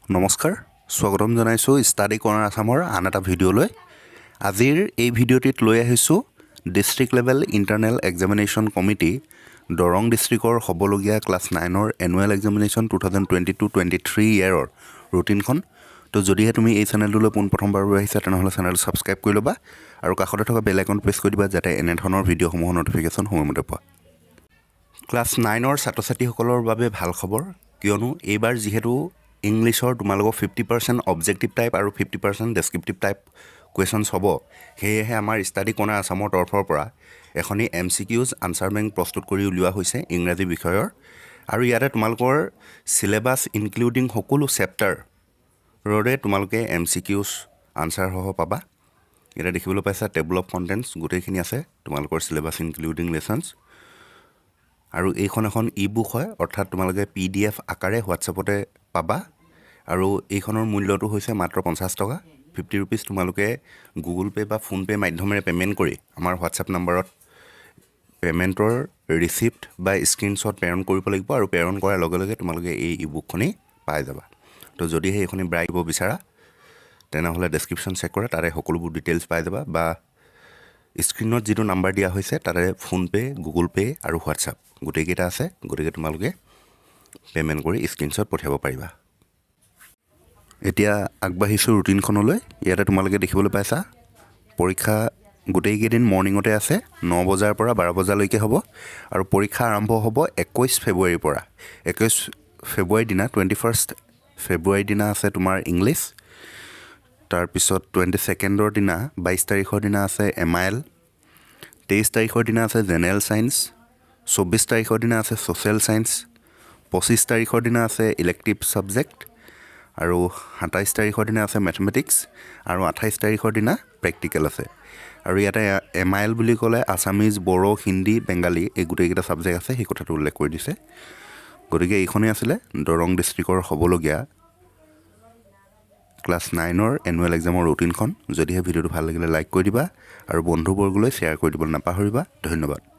নমস্কাৰ স্বাগতম জনাইছোঁ ষ্টাডি কৰ্ণাৰ আসামৰ আন এটা ভিডিঅ'লৈ আজিৰ এই ভিডিঅ'টিত লৈ আহিছোঁ district level internal examination committee Darrang ডিষ্ট্ৰিক্টৰ হ'বলগীয়া ক্লাছ 9ৰ এনুৱেল এক্সামিনেশ্যন 2022-23 ইয়েৰৰ ৰুটিনখন তো যদিহে তুমি এই চেনেলটোলৈ পোনপ্ৰথমবাৰ আহিছা তেনেহ'লে চেনেলটো ছাবস্ক্ৰাইব কৰি ল'বা আৰু কাষতে থকা বেল আইকন প্ৰেছ কৰি দিবা যাতে এনেধৰণৰ ভিডিঅ'সমূহৰ ন'টিফিকেশ্যন সময়মতে পোৱা ক্লাছ 9ৰ ছাত্ৰ ছাত্ৰীসকলৰ বাবে ভাল খবৰ কিয়নো এইবাৰ যিহেতু ইংলিছৰ তোমালোকক 50% অবজেক্টিভ টাইপ আৰু 50% ডেছক্ৰিপটিভ টাইপ কুৱেশ্যনছ হ'ব সেয়েহে আমাৰ ষ্টাডি কৰ্ণাৰ আসামৰ তৰফৰ পৰা এখনি MCQs আনচাৰ বেংক প্ৰস্তুত কৰি উলিওৱা হৈছে ইংৰাজী বিষয়ৰ আৰু ইয়াতে তোমালোকৰ চিলেবাছ ইনক্লুডিং সকলো চেপ্টাৰৰে তোমালোকে MCQs আনচাৰ সহ পাবা ইয়াতে দেখিবলৈ পাইছা টেবল অফ কণ্টেণ্টছ গোটেইখিনি আছে তোমালোকৰ চিলেবাছ ইনক্লুডিং লেচনছ আৰু এইখন এখন ইবুক হয় অৰ্থাৎ তোমালোকে PDF আকাৰে হোৱাটছএপতে পাবা আৰু এইখনৰ মূল্যটো হৈছে মাত্ৰ 50 টকা 50 ৰুপিজ তোমালোকে গুগল পে বা ফোনপে মাধ্যমেৰে পে'মেণ্ট কৰি আমাৰ হোৱাটছএপ নম্বৰত পে'মেণ্টৰ ৰিচিপ্ট বা স্ক্ৰীনশ্বট প্ৰেৰণ কৰিব লাগিব আৰু প্ৰেৰণ কৰাৰ লগে লগে তোমালোকে এই ইবুকখনি পাই যাবা তো যদিহে এইখনি ব্ৰাই দিব বিচাৰা তেনেহ'লে ডেছক্ৰিপশ্যন চেক কৰা তাৰে সকলোবোৰ ডিটেইলছ পাই যাবা বা স্ক্ৰীনত যিটো নাম্বাৰ দিয়া হৈছে তাতে ফোনপে গুগল পে আৰু হোৱাটছএপ গোটেইকেইটা আছে গতিকে তোমালোকে পে'মেণ্ট কৰি স্ক্ৰীনশ্বট পঠিয়াব পাৰিবা এতিয়া আগবাঢ়িছোঁ ৰুটিনখনলৈ ইয়াতে তোমালোকে দেখিবলৈ পাইছা পৰীক্ষা গোটেইকেইদিন মৰ্ণিঙতে আছে 9 বজাৰ পৰা 12 বজালৈকে হ'ব আৰু পৰীক্ষা আৰম্ভ হ'ব 21 ফেব্ৰুৱাৰীৰ পৰা 21 ফেব্ৰুৱাৰীৰ দিনা 21st ফেব্ৰুৱাৰীৰ দিনা আছে তোমাৰ ইংলিছ তাৰপিছত 22ৰ দিনা 22 তাৰিখৰ দিনা আছে MIL 23 তাৰিখৰ দিনা আছে জেনেৰেল ছায়েন্স 24 তাৰিখৰ দিনা আছে ছ'চিয়েল ছায়েন্স 25 তাৰিখৰ দিনা আছে ইলেক্টিভ ছাবজেক্ট আৰু 27 তাৰিখৰ দিনা আছে মেথমেটিক্স আৰু 28 তাৰিখৰ দিনা প্ৰেক্টিকেল আছে আৰু ইয়াতে MIL বুলি ক'লে আছামিজ বড়ো হিন্দী বেংগালী এই গোটেইকেইটা ছাবজেক্ট আছে সেই কথাটো উল্লেখ কৰি দিছে গতিকে এইখনেই আছিলে দৰং ডিষ্ট্ৰিক্টৰ হ'বলগীয়া ক্লাছ 9ৰ এনুৱেল এক্সামৰ ৰুটিনখন যদিহে ভিডিঅ'টো ভাল লাগিলে লাইক কৰি দিবা আৰু বন্ধুবৰ্গলৈ শ্বেয়াৰ কৰি দিবলৈ নাপাহৰিবা ধন্যবাদ